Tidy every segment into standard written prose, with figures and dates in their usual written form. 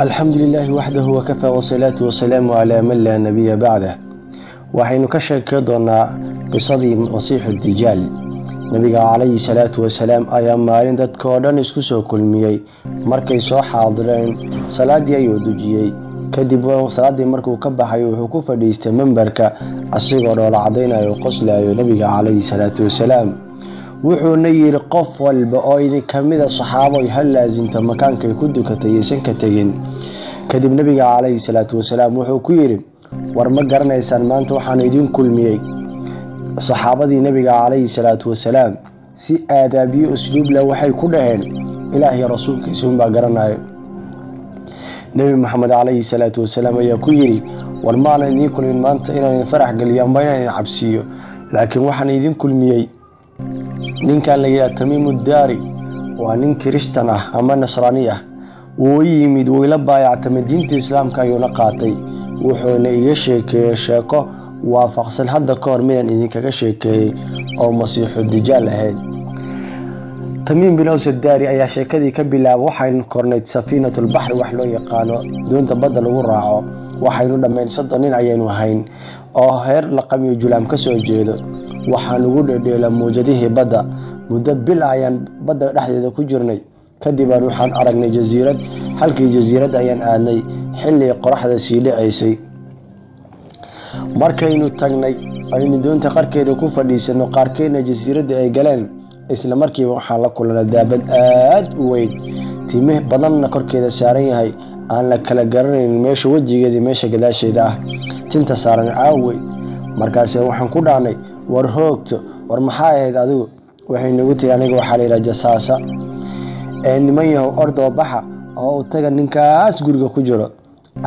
الحمد لله وحده وكفى والصلاة والسلام على من لا نبي بعده. وحين كشك دونا قصدي مسيح الدجال نبي عليه الصلاة والسلام أيام مالين دكودان اسكسو كلميي markay soo xaadireen salaadii ayuu dujiyay kadib salaadii markuu ka baxay wuxuu ku fadhiistay minbarka asigoo dhoola cadeynayo qoslayo nabiga calayhi salaatu wasalaam wuxuuna yiri qof walba oo idin kamida saxaabo hal laazinta makaanka ku dukatay aysan ka tagin kadib nabiga calayhi salaatu wasalaam wuxuu ku yiri war ma garanaysaan maanta waxaan idin kulmiyay saxaabadii nabiga calayhi salaatu wasalaam si aadaabiyo usluub leh waxay ku dhaheen إلهي رسولك سنبا قرناي نبي محمد عليه الصلاة والسلام يقول والمعنى إن يكون إن أنت إلى فرح قليان بين عبسيه لكن وحن يدين كل مية نين كان لي تميم الداري ونين كريستنا أما نصرانية ويمد ويلبى يعتمد دين الإسلام كيونقاتي وحين يشيك شاكو وفقصل هذا كور من إن كشيك أو مسيح الدجال هاد تميم بن أوس الداري أي شيكدي كبلا وحين كورنيت سفينة البحر وحلو يقانو دون تبدل وراعو وحين لما ينصدنين عيين وحين أو هير لقم يجلام كسو جيدو وحان وقود ديلا موجده بدا مدبل عيان بدا لحظة كجرني كدبا روحان أرقني جزيرة حلقي جزيرة عيان آني حلي قرح ذا سيلي عيسي ماركينو تاقني أين دون تقاركيدو كوفا ديسانو قاركينا جزيرة أي قلان isla markii waxa la kulana daabad aad u weyn tiimih badanna korkeeda saaran yahay aan la kala garanayn meesha wajigeeda meesha gadaasheeda ah tinta saaran aaway markaas waxaan ku dhaanay war hoogto war maxaa ahayd adigu waxay nagu tii aniga waxa la yiraahdaa jasaasa niman yahow ordo baxa oo taga ninkaas guriga ku jiro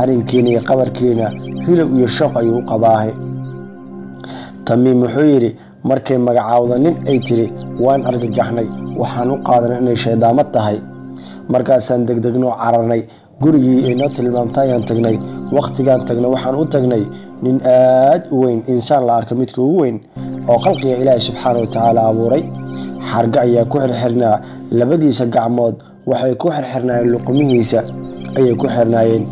arinkiina iyo qabarkiina hilib iyo shaq ayuu qabaahay tamiim wuxuu yiri markay magacaawda nin ay tiri waan argagaxnay waxaan u qaadanay inay sheedaamad tahay markaasaan degdegno cararnay gurigii ay noo tilmaamtay aan tagnay waqtigaan tagnay waxaan u tagnay nin aad u weyn insaan la arka midka ugu weyn oo qalqiga ilaahay subxaanahu wa tacaala abuuray xarga ayaa ku xirxirnaa labadiisa gacmood waxay ku xirxirnaayeen luqumihiisa ayay ku xirnaayeen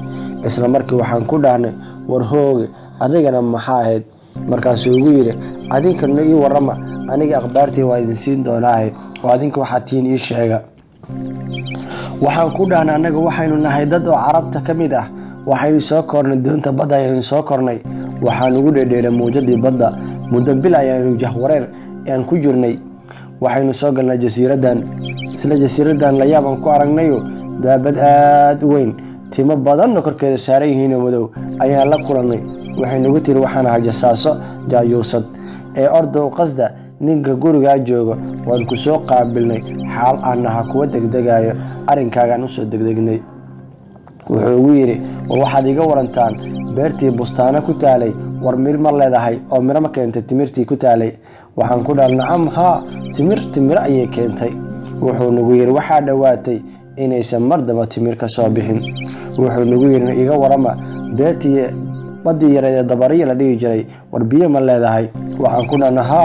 isla markii waxaan ku dhahnay war hooge adigana maxaa ahayd markaasuu ugu yiri adinkana ii warama aniga akhbaartii waa idin siin doonaa oo adinka waxa tiin ii sheega waxaan ku dhahnaa anaga waxaynu nahay dad oo carabta kamid ah waxaynu soo kornay doonta badda ayaynu soo kornay waxaan ugu dheedheelay muujadii badda muddo bil ayaynu jahwareer aan ku jirnay waxaynu soo galnay jasiiradan isla jasiiradan la yaab aan ku aragnayo daabad aad u weyn timo badanna korkeeda saaran yihiin madow ayaan la kulanay waxay nagu tiri waxaan ahay jasaaso jaayuusad ee ordo qasda ninka guriga jooga waan ku soo qaabilnay xaal aanaha kuwa degdegayo arinkaagan u soo degdegnay wuxuu ugu yiri waxaad iga warantaan beertii bustaana ku taalay war mir ma leedahay oo miro ma keentay timirtii ku taalay waxaan ku dhaal nacam ha timir ayay keentay wuxuu nagu yiri waxa dhawaatay inaysan mardaba timir ka soo bixin wuxuu nagu yiri iga warama beertii badii yareed dabariya la dhigi jiray war biyo ma leedahay waxaan ku dhaanaha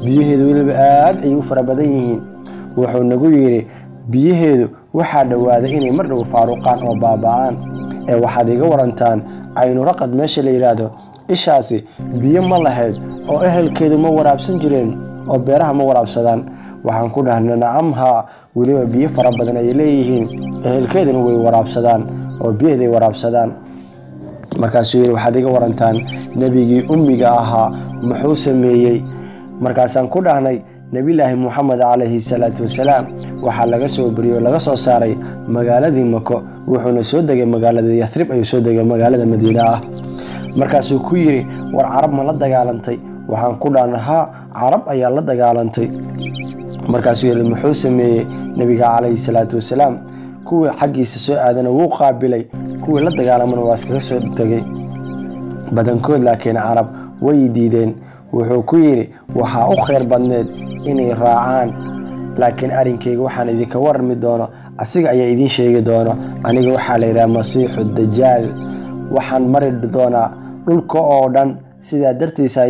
biyaheedu waliba aad ay u farabadan yihiin wuxuu nagu yiri biyaheedu waxa dhawaaday inay mar dhow faaruqaan oo baaba'aan ee waxaad iga warantaan aynu raqad meesha la yiraahdo ishaasi biyo ma lahayd oo ehelkeedu ma waraabsan jireen oo beeraha ma waraabsadaan waxaan ku dhahnaa nacam ha waliba biyo farabadan ay leeyihiin ehelkeeduna way waraabsadaan oo biyaheedu waraabsadaan markaasuu yiri waxaad iga warantaan nabigii ummiga ahaa muxuu sameeyay markaasaan ku dhahnay nabi ilaahi muhammad calayhi salaatu wasalaam waxa laga soo bariyo laga soo saaray magaaladii mako wuxuuna soo degay magaalada yathrib ayuu soo degay magaalada madiina ah markaasuu ku yiri war carab ma la dagaalantay waxaan ku dhahnaa carab ayaa la dagaalantay markaasuu yiri muxuu sameeyay nabiga calayhi salaatu wasalaam kuwa xaqiisa soo aadana wuu qaabilay kuwa la dagaalamana waa iskaga soo tagay badankood laakiin carab way diideen wuxuu ku yiri waxa u khayr badneed inay raacaan laakiin arinkeyga waxaan idinka warmi doono asiga ayaa idin sheegi doono aniga waxa la yiraahdaa masiixu dajaal waxaan mari doonaa dhulka oo dhan sida dartiisa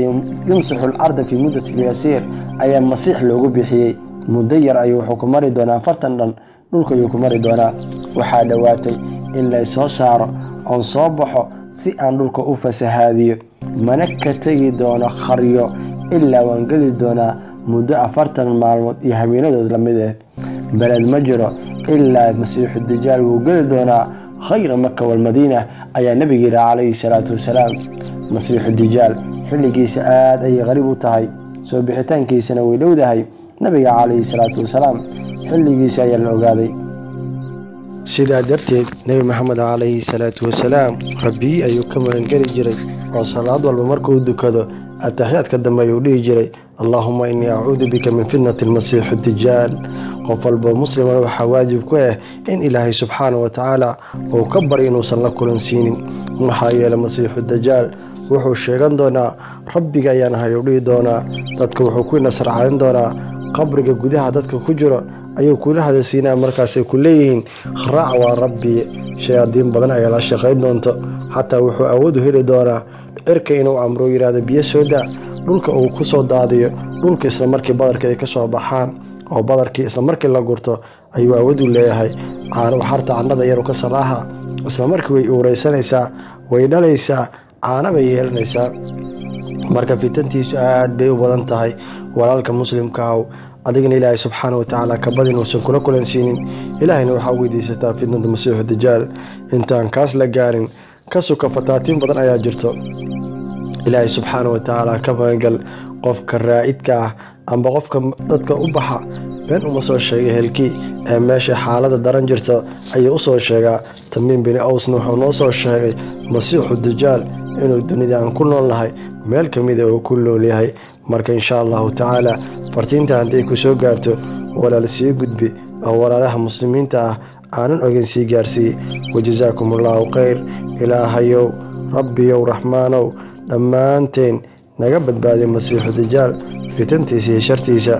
yumsaxul arda fi muddati yasiir ayaa masiix loogu bixiyay muddo yar ayuu wuxuu ku mari doonaa 40 dhan dhulka ayuu ku mari doonaa waxaa dhawaatay in la soo saaro oon soo baxo si aan dhulka u fasahaadiyo mana ka tegi doono kharyo ilaa waan geli doonaa muddo 40 maalmood iyo habeenadood la mid ah beled ma jiro ilaa masiixu dajaal wuu geli doonaa khayra maka wal madiina ayaa nabiga calayhi salaatu wasalaam masiixu dajaal xilligiisa aad ay qariib u tahay soo bixitaankiisana way dhowdahay nabiga calayhi salaatu wasalaam xilligiisa ayaa la ogaaday sidaa darteed nabi maxamed calayhi salaatu wasalaam rabbi ayuu ka magan geli jiray oo salaad walba markuu dukado ataxiyaadka dambe ayuu dhihi jiray allahumma innii acuudu bika min fitnati almasiixi dajaal qof walba muslima waxaa waajib ku ah in ilaahay subxaanahu wa tacaala uu ka bari inuusan la kulansiinin maxaa yeelay masiixu dajaal wuxuu sheegan doonaa rabbiga ayaan ahay uu dhihi doonaa dadka wuxuu ku nasarcayn doonaa qabriga gudaha dadka ku jiro ayuu kula hadasiinaa markaasay ku leeyihiin raac waa rabbi shayaadiin badan ayaa la shaqayn doonto xataa wuxuu awood u heli doonaa cirka inuu amro yiraahdo biyo soo daa dhulka uu ku soo daadiyo dhulka isla markii badarka ay ka soo baxaan oo badarkii isla markii la gurto ayuu awood u leeyahay xarta cannada yar ka salaaha isla markii way uureysanaysaa way dhalaysaa caana bay yeelanaysaa marka fitantiisu aad bay u badan tahay walaalka muslimka ah adigna ilaahay subxaanahu wa tacaala ka badin uusan kula kulansiinin ilaahayna waxaa weydiisataa fitnada masiixu dajaal intaan kaas la gaarin ka suka fataatiin badan ayaa jirto ilaahay subxaanahu wa tacaala ka magangal qofka raa'idka ah amba qofka dadka u baxa been uma soo sheegay helkii ee meesha xaalada daran jirto ayuu u soo sheegaa tamiim bin awsna wuxuu noo soo sheegay masiixu dajaal inuu dunida aan ku nool nahay meel ka mid ah uu ku nool yahay marka insha allahu tacaala fartiinta hadday ku soo gaarto walaal sii gudbi oo walaalaha muslimiinta ah aanan ogeyn sii gaarsii wajazaakum allahu khayr ilaahayow rabbiyow raxmaanow dhammaanteen naga badbaadiy masiixu dajaal fitantiisa iyo shartiisa